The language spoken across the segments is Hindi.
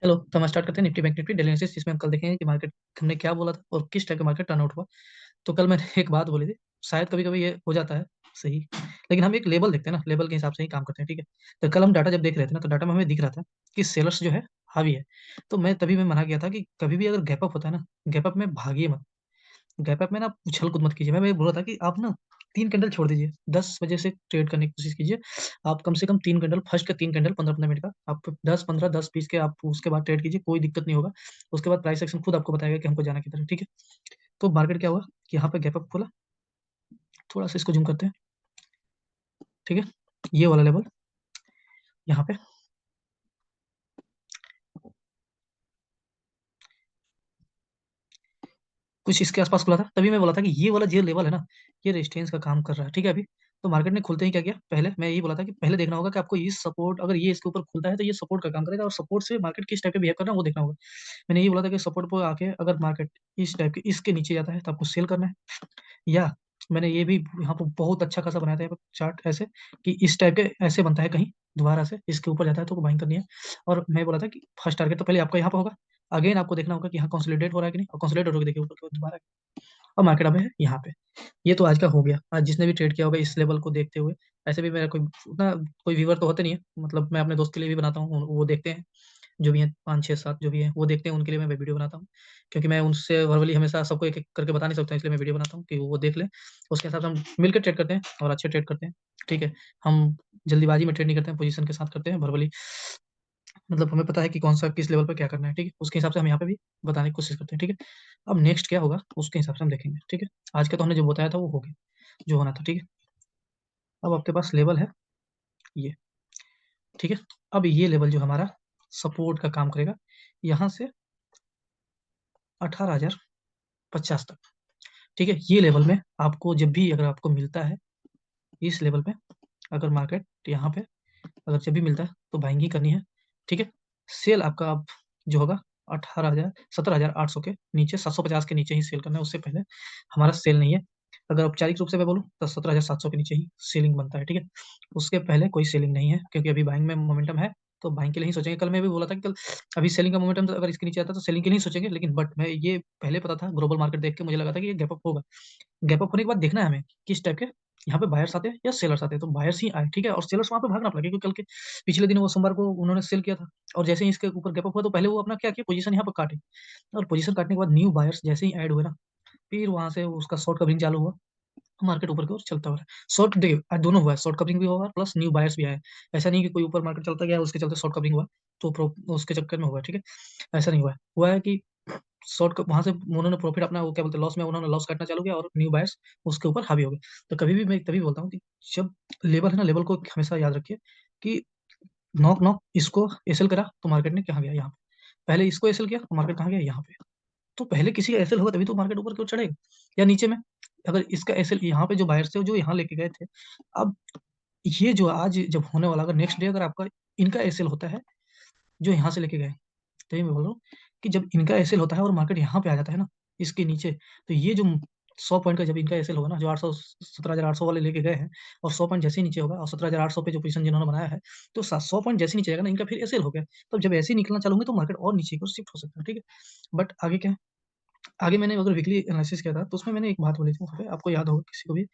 चलो तो हम स्टार्ट करते हैं Nifty bank Nifty daily analysis, जिसमें हम कल देखेंगे कि मार्केट हमने क्या बोला था और किस टाइप का मार्केट टर्न आउट हुआ। तो कल मैंने एक बात बोली थी, शायद कभी कभी ये हो जाता है सही, लेकिन हम एक लेवल देखते हैं ना, लेवल के हिसाब से ही काम करते हैं, ठीक है। तो कल हम डाटा जब देख रहे थे ना, तो डाटा में हमें दिख रहा था कि सेलर्स जो है हावी है। तो मैं मना किया था कि कभी भी अगर गैप अप होता है ना, गैप अप में भागिए मत। गैप अप में ना उछल कूद मत कीजिए। मैं बोल रहा था कि आप ना 3 कैंडल छोड़ दीजिए, 10 बजे से ट्रेड करने की कोशिश कीजिए। आप कम से कम 3 कैंडल, फर्स्ट के 3 कैंडल 15-15 मिनट का, आप 10-15 10-20 के आप उसके बाद ट्रेड कीजिए, कोई दिक्कत नहीं होगा। उसके बाद प्राइस एक्शन खुद आपको बताएगा कि हमको जाना किधर है, ठीक है। तो मार्केट क्या हुआ कि यहाँ पे गैप अप खोला, थोड़ा सा इसको जूम करते हैं, ठीक है। ये वाला लेवल यहाँ पे कुछ इसके आसपास खुला था, तभी मैं बोला था कि ये वाला जो लेवल है ना, ये रेजिस्टेंस का काम कर रहा है, ठीक है। अभी तो मार्केट ने खुलते ही क्या किया, पहले मैं यही बोला था कि पहले देखना होगा कि आपको ये सपोर्ट, अगर ये इसके ऊपर खुलता है तो ये सपोर्ट का काम करेगा, और सपोर्ट से मार्केट किस टाइप का बिहेव करना है वो देखना होगा। मैंने यही बोला था कि सपोर्ट पर आके अगर मार्केट इस टाइप के इसके नीचे जाता है तो आपको सेल करना है, या मैंने ये भी यहाँ पर बहुत अच्छा खासा बनाया था चार्ट ऐसे, कि इस टाइप के ऐसे बनता है कहीं दोबारा से इसके ऊपर जाता है तो बाइंग करनी है। और मैं बोला था कि फर्स्ट टारगेट तो पहले आपका यहाँ पर होगा, अगेन आपको देखना होगा कि यहाँ कंसोलिडेट हो रहा है कि नहीं, और कंसोलिडेट होकर देखिए ऊपर की ओर दोबारा, और मार्केट अब है यहाँ पे। ये तो आज का हो गया। आज जिसने भी ट्रेड किया होगा इस लेवल को देखते हुए, ऐसे भी मेरा कोई उतना कोई व्यूवर तो होते नहीं है, मतलब मैं अपने दोस्त के लिए भी बनाता हूँ, वो देखते हैं, जो भी हैं 5 6 7 जो भी हैं वो देखते हैं, उनके लिए मैं वीडियो बनाता हूँ। क्योंकि मैं उनसे वर्बली हमेशा सबको एक एक करके बता नहीं सकता, इसलिए मैं वीडियो बनाता हूँ कि वो देख लें। उसके हिसाब से हम मिलकर ट्रेड करते हैं और अच्छे ट्रेड करते हैं, ठीक है। हम जल्दीबाजी में ट्रेड नहीं करते हैं, पोजीशन के साथ करते हैं वर्बली। मतलब हमें पता है कि कौन सा किस लेवल पर क्या करना है, ठीक है। उसके हिसाब से हम यहाँ पे भी बताने की कोशिश करते हैं, ठीक है। अब नेक्स्ट क्या होगा उसके हिसाब से हम देखेंगे, ठीक है। आज का तो हमने जो बताया था वो हो गया, जो होना था, ठीक है। अब आपके पास लेवल है ये, ठीक है। अब ये लेवल जो हमारा सपोर्ट का काम करेगा, यहाँ से 18,050 तक, ठीक है। ये लेवल में आपको जब भी अगर आपको मिलता है इस लेवल पे, अगर मार्केट यहाँ पे अगर जब भी मिलता है तो बाइंग ही करनी है, ठीक है। सेल आपका अब जो होगा 18,000 17,800 के नीचे, 750 के नीचे ही सेल करना है, उससे पहले हमारा सेल नहीं है। अगर औपचारिक रूप से मैं बोलूँ तो 17,700 के नीचे ही सेलिंग बनता है, ठीक है। उसके पहले कोई सेलिंग नहीं है, क्योंकि अभी बाइंग में मोमेंटम है, तो बाइंग के लिए ही सोचेंगे। कल मैं भी बोला था कि कल अभी सेलिंग का मोमेंटम अगर इसके नीचे आता तो सेलिंग के लिए ही सोचेंगे, लेकिन बट मैं ये पहले पता था, ग्लोबल मार्केट देख के मुझे लगा था कि ये गैप अप होगा। गैप अप होने के बाद देखना है हमें किस टाइप के यहाँ पे बायर्स आते हैं या सेलर्स आते हैं, तो बायर्स ही आए, ठीक है। और सेलर्स वहां पे भागना पड़ा, क्योंकि कल के पिछले दिन वो सोमवार को उन्होंने सेल किया था, और जैसे ही इसके ऊपर गैप अप हुआ तो पहले वो अपना क्या किया, पोजीशन यहाँ पर काटे, और पोजीशन काटने के बाद न्यू बायर्स जैसे ही ऐड हुए ना, फिर वहां से उसका शॉर्ट कवरिंग चालू हुआ, मार्केट ऊपर की ओर चलता हुआ है। शॉर्ट देखिए आज दोनों हुआ है, शॉर्ट कवरिंग भी हुआ प्लस न्यू बायर्स भी आए। ऐसा नहीं कि कोई ऊपर मार्केट चलता गया उसके चलते शॉर्ट कवरिंग हुआ, तो उसके चक्कर में हुआ है, ठीक है। ऐसा नहीं हुआ है कि शॉर्ट वहां से उन्होंने प्रॉफिट अपना वो क्या बोलते हैं लॉस में उन्होंने लॉस काटना चालू किया, और न्यू बायर्स उसके ऊपर हावी हो गए। तो कभी भी मैं तभी बोलता हूँ कि जब लेवल है ना, लेवल को हमेशा याद रखिए कि नॉक नॉक इसको एसएल करा तो मार्केट ने कहाँ गया, यहाँ पे। पहले इसको एसएल किया तो मार्केट कहाँ गया, यहाँ पे। तो पहले किसी का एसएल होगा तभी तो मार्केट ऊपर क्यों चढ़ेगा या नीचे में। अगर इसका एसएल यहाँ पे जो बायर्स थे जो यहाँ लेके गए थे, अब ये जो आज जब होने वाला, अगर नेक्स्ट डे अगर आपका इनका एसएल होता है जो यहाँ से लेके गए, तभी मैं बोल रहा हूँ कि जब इनका एसएल होता है और मार्केट यहाँ पे आ जाता है ना इसके नीचे, तो ये जो 100 पॉइंट का जब इनका एसएल होगा ना, जो 800 17,800 वाले लेके गए हैं, और 100 पॉइंट जैसे ही नीचे होगा, और 17,800 पे जो पोजीशन जिन्होंने बनाया है, तो 100 पॉइंट जैसे ही नीचे जाएगा ना इनका फिर एसएल हो गया। तब जब ऐसे ही निकलना चालू होंगे तो मार्केट और नीचे को शिफ्ट हो सकता है, ठीक है। बट आगे क्या है, आगे मैंने अगर वीकली एनालिसिस किया था तो उसमें मैंने एक बात बोली थी वहाँ पे, आपको याद होगा किसी को भी।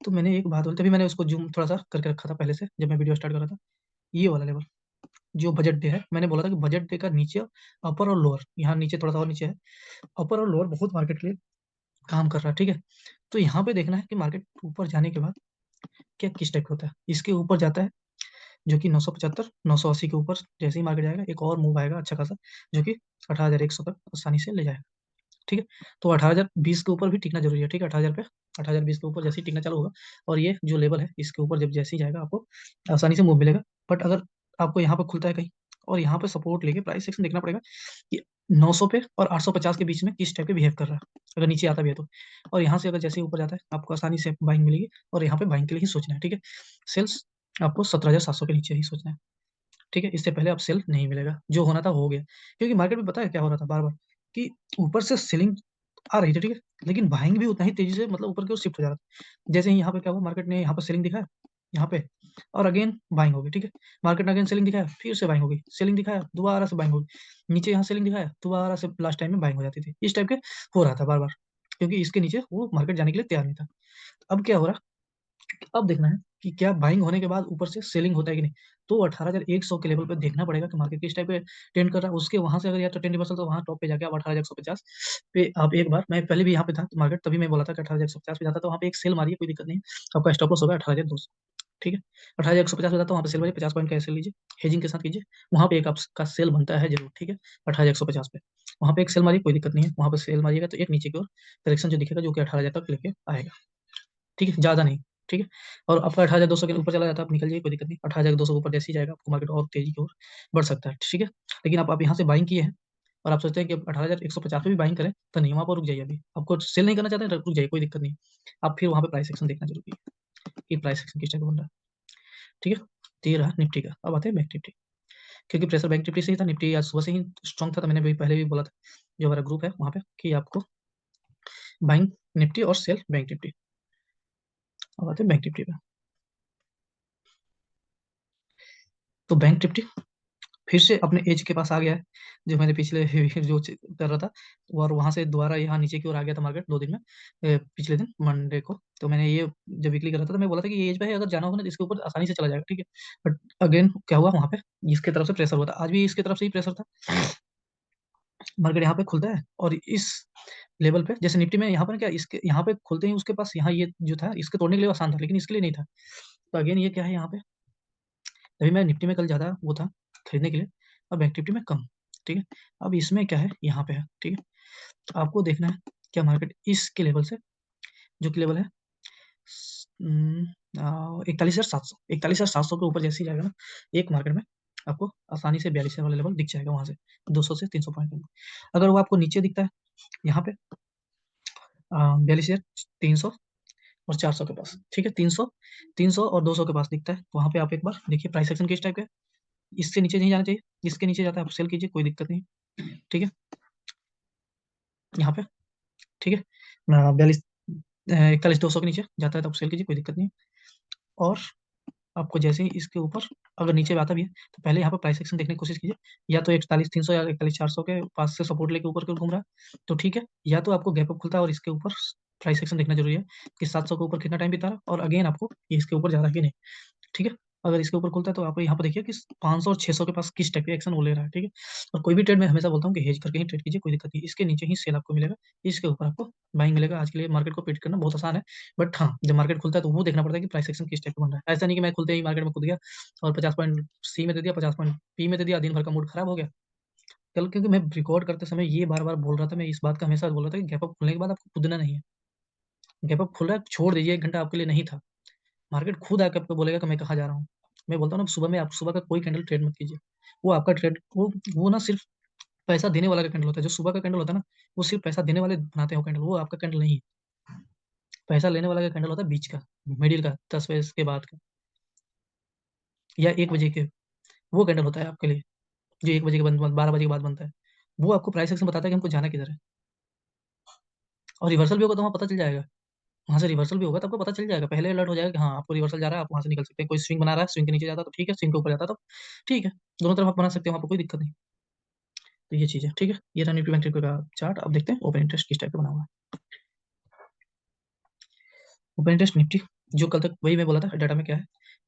तो मैंने एक बात बोली, तभी मैंने उसको जूम थोड़ा सा करके रखा था पहले से जब मैं वीडियो स्टार्ट कर रहा था। ये वाला लेवल जो बजट डे है, मैंने बोला था कि बजट डे का नीचे अपर और लोअर, यहाँ नीचे थोड़ा सा और नीचे है, अपर और लोअर बहुत मार्केट के लिए काम कर रहा है, ठीक है। तो यहाँ पे देखना है कि मार्केट ऊपर जाने के बाद क्या किस टाइप का होता है। इसके ऊपर जाता है जो कि 975 980 के ऊपर जैसे ही मार्केट जाएगा, एक और मूव आएगा अच्छा खासा, जो कि 18,100 तक आसानी से ले जाएगा, ठीक है। तो 18,020 के ऊपर भी टिकना जरूरी है, ठीक है। 18,000 पे 18,020 के ऊपर जैसे ही टिकना चालू होगा, और ये जो लेवल है इसके ऊपर जब जैसे ही जाएगा आपको आसानी से मूव मिलेगा। बट अगर आपको यहाँ पे खुलता है कहीं और यहाँ पे सपोर्ट लेके प्राइस सेक्शन देखना पड़ेगा कि 900 पे और 850 के बीच में किस टाइप के बिहेव कर रहा है, अगर नीचे आता भी है तो। और यहाँ से अगर जैसे ही ऊपर जाता है आपको आसानी से बाइंग मिलेगी, और यहाँ पे बाइंग के लिए ही सोचना है, ठीक है। सेल्स आपको 17,700 के नीचे ही सोचना है, ठीक है। इससे पहले आप सेल नहीं मिलेगा, जो होना था हो गया। क्योंकि मार्केट में पता है क्या हो रहा था बार बार, कि ऊपर से सेलिंग आ रही थी, ठीक है, लेकिन बाइंग भी उतना ही तेजी से मतलब ऊपर की ओर शिफ्ट हो जा रहा था। जैसे ही यहाँ पे क्या हुआ, मार्केट ने यहाँ पर सेलिंग दिखाया, यहाँ पे, और अगेन बाइंग होगी, ठीक है। मार्केट ने अगेन सेलिंग दिखाया, फिर से बाइंग होगी, सेलिंग दिखाया, दोबारा से बाइंग होगी, नीचे यहाँ सेलिंग दिखाया, दोबारा से लास्ट टाइम में बाइंग हो जाती थी, इस टाइप के हो रहा था बार बार, क्योंकि इसके नीचे वो मार्केट जाने के लिए तैयार नहीं था। अब क्या हो रहा, अब देखना है कि क्या बाइंग होने के बाद ऊपर से सेलिंग होता है कि नहीं। तो 18,100 के लेवल पे देखना पड़ेगा कि मार्केट किस टाइप पे ट्रेंड कर रहा है, उसके वहां से अगर या तो 10% तो वहां टॉप पे जाके आप 18,150 पे आप एक बार, मैं पहले भी यहाँ पे था तो मार्केट तभी मैं बोला था कि 18,150 पे जाता, तो वहाँ पे एक सेल मारिए, कोई दिक्कत नहीं है। आपका स्टॉप लॉस होगा 18,200, ठीक है। 18,150 बताता हूँ, वहाँ पे सेल मारिए, 50 पॉइंट का सेल लीजिए, हेजिंग के साथ कीजिए, वहाँ पे एक आपका सेल बनता है जरूर, ठीक है। 18,150 पे वहाँ पे एक सेल मारिए, कोई दिक्कत नहीं है, वहाँ पे सेल मारिएगा तो एक नीचे की ओर करेक्शन जो दिखेगा, जो कि 18,000 तक लेके आएगा, ठीक है, ज़्यादा नहीं, ठीक है। और आपका 18,200 के ऊपर चला जाता है, आप निकल जाइए, कोई दिक्कत नहीं, 18,200 के ऊपर जैसे ही जाएगा आपको मार्केट और तेजी की ओर बढ़ सकता है, ठीक है। लेकिन आप यहाँ से बाइंग किए हैं और आप सोचते हैं कि 18,150 पे भी बाइंग करें, तो नहीं, वहाँ पर रुक जाइए, अभी आपको सेल नहीं करना चाहते हैं, रुक जाइए, कोई दिक्कत नहीं। आप फिर वहाँ पे प्राइस एक्शन देखना जरूरी है कि प्राइस एक्शन किस टाइप का बन रहा है, ठीक है। तो ये रहा निफ्टी का। अब आते हैं बैंक निफ्टी, क्योंकि प्रेशर बैंक निफ्टी से ही था, निफ्टी आज सुबह से ही स्ट्रॉन्ग था, तो मैंने भी पहले भी बोला था जो हमारा ग्रुप है वहाँ पे कि आपको बाइंग निफ्टी और सेल बैंक निफ्टी। अब आते हैं बैंक निफ्टी पे। तो बैंक निफ्टी फिर से अपने एज के पास आ गया है, जो मैंने पिछले जो कर रहा था, और वहां से दोबारा यहाँ नीचे की ओर आ गया था मार्केट 2 दिन में, पिछले दिन मंडे को। तो मैंने ये जब वीकली कर रहा था तो मैं बोला था कि ये एज पे है, अगर जाना होगा ना तो इसके ऊपर आसानी से चला जाएगा, ठीक है। बट अगेन क्या हुआ, वहां पे इसके तरफ से प्रेशर हुआ था, आज भी इसके तरफ से ही प्रेशर था। मार्केट यहाँ पे खुलता है और इस लेवल पे, जैसे निफ्टी में यहाँ पर क्या, इसके यहाँ पे खुलते ही उसके पास यहाँ ये जो था, इसके तोड़ने के लिए आसान था, लेकिन इसके लिए नहीं था। तो अगेन ये क्या है यहाँ पे, तभी मैं निफ्टी में कल ज़्यादा वो था खरीदने के लिए, और बैंक निफ्टी में कम, ठीक है। अब इसमें क्या है, यहाँ पे है, ठीक है। तो आपको देखना है क्या मार्केट इसके लेवल से, जो कि लेवल है 41,700 के ऊपर जैसे ही जाएगा ना, एक मार्केट में आपको आसानी से 42 वाला लेवल दिख जाएगा, वहां से 200 से 300 पॉइंट में। अगर वो आपको नीचे दिखता है यहाँ पे 42,300 और 400 के पास, ठीक है, 300 और 200 के पास दिखता है, तो वहां पे आप एक बार देखिए प्राइस एक्शन किस टाइप का है। इससे नीचे नहीं जाना चाहिए, इसके नीचे जाता है आप सेल कीजिए, कोई दिक्कत नहीं, ठीक है। यहाँ पे, ठीक है, 41,200 के नीचे जाता है तो आप सेल कीजिए, कोई दिक्कत नहीं। और आपको जैसे ही इसके ऊपर अगर नीचे आता भी है, तो पहले यहाँ पे प्राइस एक्शन देखने की कोशिश कीजिए, या तो 41,300 या 41,400 के पास से सपोर्ट लेके ऊपर क्यों घूम रहा है, तो ठीक है। या तो आपको गैप अप खुलता है और इसके ऊपर प्राइस एक्शन देखना जरूरी है कि 700 के ऊपर कितना टाइम बिता रहा है, और अगेन आपको ये इसके ऊपर जा रहा है कि नहीं, ठीक है। अगर इसके ऊपर खुलता है तो आप यहाँ पर देखिए कि 500 और 600 के पास किस टाइप का एक्शन वो ले रहा है, ठीक है। और कोई भी ट्रेड मैं हमेशा बोलता हूँ कि हेज करके ही ट्रेड कीजिए, कोई दिक्कत नहीं, इसके नीचे ही सेल आपको मिलेगा, इसके ऊपर आपको बाइंग मिलेगा। आज के लिए मार्केट को प्रेडिक्ट करना बहुत आसान है, बट हाँ, जब मार्केट खुलता है तो वो देखना पड़ता है कि प्राइस एक्शन किस टाइप का बन रहा है। ऐसा नहीं कि मैं खुलते ही मार्केट में कूद गया और 50 पॉइंट सी में दे दिया, 50 पॉइंट पी में दे दिया, दिन भर का मूड खराब हो गया कल। क्योंकि मैं रिकॉर्ड करते समय ये बार बार बोल रहा था, मैं इस बात का हमेशा बोल रहा था कि गैप अप खुलने के बाद आपको कूदना नहीं है। गैप अप खुल रहा है, छोड़ दीजिए, 1 घंटा आपके लिए नहीं था। मार्केट खुद आकर आपको बोलेगा कि मैं कहाँ जा रहा हूँ। मैं बोलता हूँ ना, सुबह में आप सुबह का कोई कैंडल ट्रेड मत कीजिए। वो आपका ट्रेड वो ना सिर्फ पैसा देने वाला का कैंडल होता है। जो सुबह का कैंडल होता है ना, वो सिर्फ पैसा देने वाले बनाते हो कैंडल, वो आपका कैंडल नहीं है। पैसा लेने वाला का कैंडल होता है बीच का, मिडिल का, 10 बजे के बाद का, या 1 बजे के, वो कैंडल होता है आपके लिए, जो 1 बजे के बाद, 12 बजे के बाद बनता है। वो आपको प्राइस एक्शन बताता है कि हमको जाना किधर है। और रिवर्सल भी होगा तो वहाँ पता चल जाएगा, वहाँ से रिवर्सल भी होगा तो आपको पता चल जाएगा, पहले अलर्ट हो जाएगा कि हाँ आपको रिवर्सल जा रहा है, आप वहाँ से निकल सकते हैं। कोई स्विंग बना रहा है, स्विंग के नीचे जाता है तो ठीक है, स्विंग के ऊपर जाता है तो ठीक है, दोनों तरफ आप बना सकते हैं, वहाँ पर कोई दिक्कत नहीं। तो ये चीज़ है, ठीक है। ये रहा निफ्टी बैंक निफ्टी का चार्ट। अब देखते हैं ओपन इंटरेस्ट किस टाइप का बना हुआ है। ओपन इंटरेस्ट निफ्टी, जो कल तक वही मैं बोला था डाटा में क्या है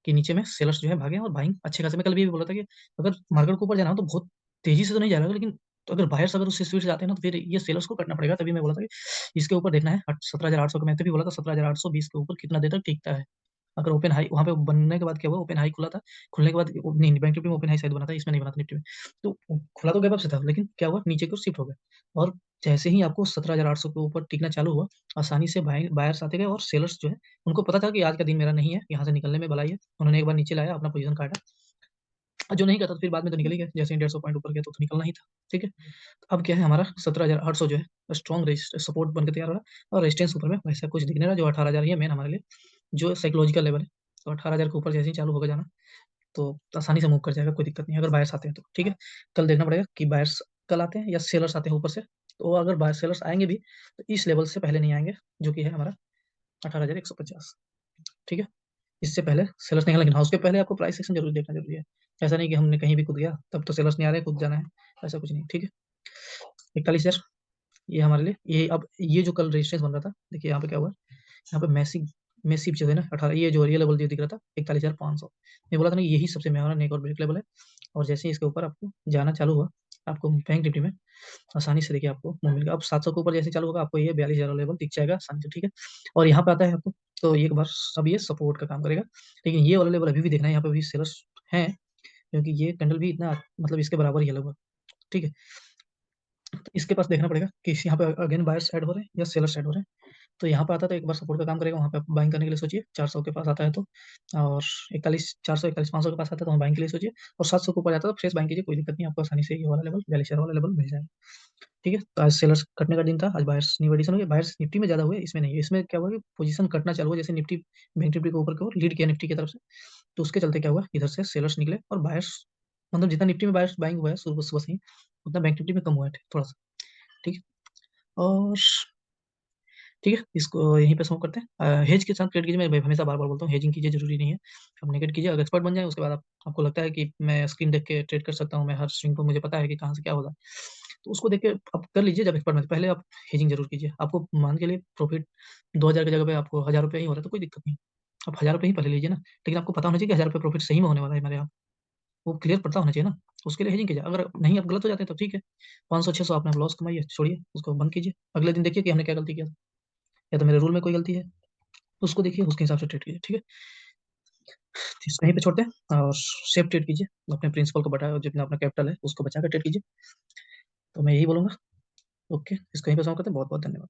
कि नीचे में सेलर्स जो है भागे हैं और बाइंग अच्छे खासे। मैं कल भी बोला था कि अगर मार्केट को ऊपर जाना हो तो बहुत तेजी से तो नहीं जाएगा, लेकिन तो अगर बायर्स अगर उस स्पीड से आते हैं ना, तो फिर ये सेलर्स को कटना पड़ेगा। तभी मैं बोला था कि इसके ऊपर देखना है 17,800 का, मैं तभी बोला था 17,820 के ऊपर कितना देर तक टिकता है। अगर ओपन हाई वहाँ पे बनने के बाद क्या हुआ, ओपन हाई खुला था, खुलने के बाद नहीं, बैंक निफ्टी में ओपन हाई शायद बना था, इसमें नहीं बना था निफ्टी में। तो खुला तो गैप अप से था, लेकिन क्या हुआ, नीचे की ओर शिफ्ट हो गया। और जैसे ही आपको 17,800 के ऊपर टिकना चालू हुआ, आसानी से बायर्स आते गए, और सेलर्स जो है उनको पता था कि आज का दिन मेरा नहीं है, यहाँ से निकलने में भलाई है। उन्होंने एक बार नीचे लाया, अपना पोजीशन काटा, और जो नहीं करता तो फिर बाद में तो निकल ही गया, जैसे ही 150 पॉइंट ऊपर गया तो निकलना ही था, ठीक है। तो अब क्या है, हमारा 17,800 जो है स्ट्रॉन्ग सपोर्ट बनकर तैयार हो रहा है, और रेजिस्टेंस ऊपर में वैसा कुछ दिख नहीं रहा, जो 18,000 ही है मेन हमारे लिए, जो साइकोलॉजिकल लेवल है। तो 18,000 के ऊपर जैसे ही चालू होगा जाना, तो आसानी से मूव कर जाएगा, कोई दिक्कत नहीं, अगर बायर्स आते हैं तो, ठीक है। कल देखना पड़ेगा कि बायर्स कल आते हैं या सेलर्स आते हैं ऊपर से। तो अगर बायर सेलर्स आएंगे भी तो इस लेवल से पहले नहीं आएंगे, जो कि है हमारा 18,150, ठीक है। इससे पहले सेलर्स निकलना, लेकिन हाँ उसके पहले आपको प्राइस सेक्शन जरूर देखना जरूरी है। ऐसा नहीं कि हमने कहीं भी कूद गया तब तो सेलर्स नहीं आ रहे, कूद जाना है, ऐसा कुछ नहीं। ठीक है, 41,000 ये हमारे लिए, ये अब ये जो कल रेजिस्टेंस बन रहा था, देखिए यहाँ पे क्या हुआ, यहाँ पे मैसिव मैसिव जो है ना 18, ये जो लेवल जो दिख रहा था 41,500, मैं बोला था ना यही सबसे महंगा नेक और ब्रेक लेवल है। और जैसे ही इसके ऊपर आपको जाना चालू हुआ, आपको बैंक निफ्टी में आसानी से देखिए आपको मूव मिलेगा। अब 700 के ऊपर जैसे चालू होगा आपको ये 42,000 लेवल दिख जाएगा आसानी से। ठीक है, और यहाँ पे आता है आपको, तो एक बार अब ये सपोर्ट का काम करेगा, लेकिन ये वाला लेवल अभी भी देखना है, यहाँ पे भी सेलर्स हैं, क्योंकि ये कैंडल भी इतना मतलब इसके बराबर ही है लगभग। ठीक है, तो इसके पास देखना पड़ेगा कि यहाँ पे अगेन बायर्स ऐड हो रहे हैं या सेलर्स ऐड हो रहे हैं। तो यहाँ पे आता है तो एक बार सपोर्ट का काम करेगा, वहाँ पे आप बाइंग करने के लिए सोचिए, 400 के पास आता है तो, और 441 500 के पास आता है तो वहाँ बाइंग के लिए सोचिए, और 700 के ऊपर जाता है तो फ्रेश बाइंग कीजिए, कोई दिक्कत नहीं, आपको आसानी से ये वाला लेवल 42,000 वाला लेवल मिल जाएगा। ठीक है, तो आज सेलर्स कटने का दिन था, आज बायर्स न्यू एडिशन हो गया, बायर्स निफ्टी में ज्यादा हुए, इसमें नहीं, इसमें क्या हुआ कि पोजीशन कटना चालू हुआ, जैसे निफ्टी बैंक निफ्टी के ऊपर की ओर लीड किया निफ्टी की तरफ से, तो उसके चलते क्या हुआ, इधर से सेलर्स निकले और बायर्स, मतलब जितना निफ्टी में बायर्स बाइंग हुआ है सुबह सुबह से ही, उतना बैंक निफ्टी में कम हुआ है थोड़ा सा। ठीक है, और ठीक है, इसको यहीं पे समाप्त करते हैं। हेज के साथ ट्रेड कीजिए, मैं हमेशा बार बार बोलता हूँ, हेजिंग कीजिए, जरूरी नहीं है आप नेगेट कीजिए, अगर एक्सपर्ट बन जाए उसके बाद आपको लगता है कि मैं स्क्रीन देख के ट्रेड कर सकता हूँ, मैं हर स्विंग को मुझे पता है कि कहाँ से क्या होगा, तो उसको देख के आप कर लीजिए। जब एक्सपर्ट बन, पहले आप हेजिंग जरूर कीजिए, आपको मान के लिए प्रॉफिट 2,000 की जगह पे आपको 1,000 रुपये ही हो रहा है तो कोई दिक्कत नहीं, आप 1,000 रुपये ही पहले लीजिए ना, लेकिन आपको पता होना चाहिए कि 1,000 रुपये प्रॉफिट सही में होने वाला है मेरे यहाँ, वो क्लियर पता होना चाहिए ना, उसके लिए हेजिंग कीजिए। अगर नहीं आप गलत हो जाते हैं तो ठीक है, 500 600 आपने लॉस कमाई है, छोड़िए उसको, बंद कीजिए, अगले दिन देखिए कि हमने क्या गलती किया, या तो मेरे रूल में कोई गलती है, उसको देखिए, उसके हिसाब से ट्रेड कीजिए। ठीक है, तो इसको यहीं पे छोड़ते हैं, और सेफ ट्रेड कीजिए, अपने प्रिंसिपल को बचाए, और जितना अपना कैपिटल है उसको बचा कर ट्रेड कीजिए, तो मैं यही बोलूंगा। ओके, इसको यहीं पे समाप्त करते हैं, बहुत बहुत धन्यवाद।